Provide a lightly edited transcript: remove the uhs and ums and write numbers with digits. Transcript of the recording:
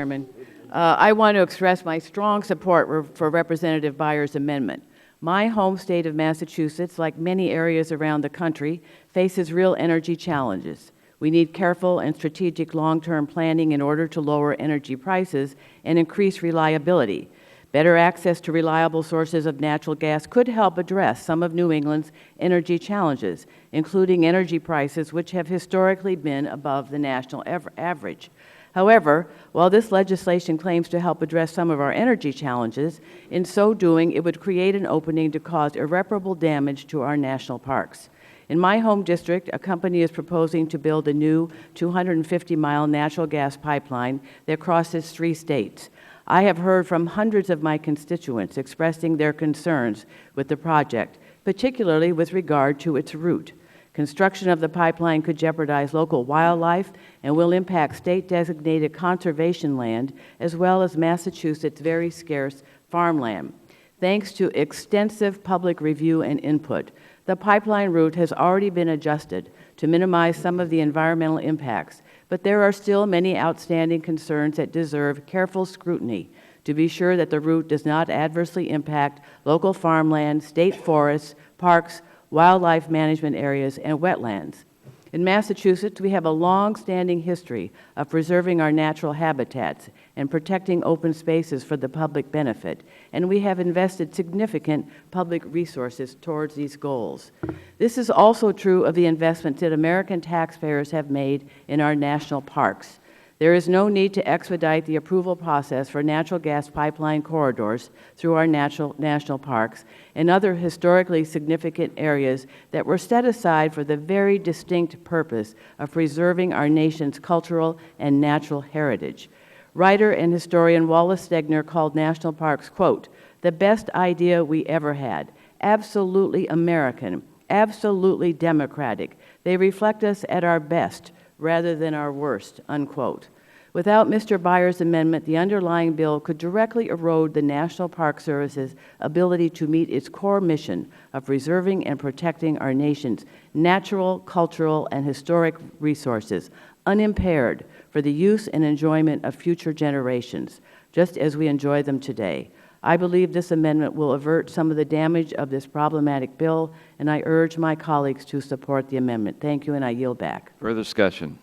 Chairman. I want to express my strong support for Representative Beyer's amendment. My home state of Massachusetts, like many areas around the country, faces real energy challenges. We need careful and strategic long-term planning in order to lower energy prices and increase reliability. Better access to reliable sources of natural gas could help address some of New England's energy challenges, including energy prices which have historically been above the national average. However, while this legislation claims to help address some of our energy challenges, in so doing it would create an opening to cause irreparable damage to our national parks. In my home district, a company is proposing to build a new 250-mile natural gas pipeline that crosses 3 states. I have heard from hundreds of my constituents expressing their concerns with the project, particularly with regard to its route. Construction of the pipeline could jeopardize local wildlife and will impact state-designated conservation land as well as Massachusetts' very scarce farmland. Thanks to extensive public review and input, the pipeline route has already been adjusted to minimize some of the environmental impacts, but there are still many outstanding concerns that deserve careful scrutiny to be sure that the route does not adversely impact local farmland, state forests, parks, wildlife management areas, and wetlands. In Massachusetts, we have a long-standing history of preserving our natural habitats and protecting open spaces for the public benefit, and we have invested significant public resources towards these goals. This is also true of the investments that American taxpayers have made in our national parks. There is no need to expedite the approval process for natural gas pipeline corridors through our national parks and other historically significant areas that were set aside for the very distinct purpose of preserving our nation's cultural and natural heritage. Writer and historian Wallace Stegner called national parks, quote, "the best idea we ever had, absolutely American, absolutely democratic. They reflect us at our best rather than our worst," unquote. Without Mr. Beyer's amendment, the underlying bill could directly erode the National Park Service's ability to meet its core mission of preserving and protecting our nation's natural, cultural, and historic resources, unimpaired for the use and enjoyment of future generations, just as we enjoy them today. I believe this amendment will avert some of the damage of this problematic bill, and I urge my colleagues to support the amendment. Thank you, and I yield back. Further discussion.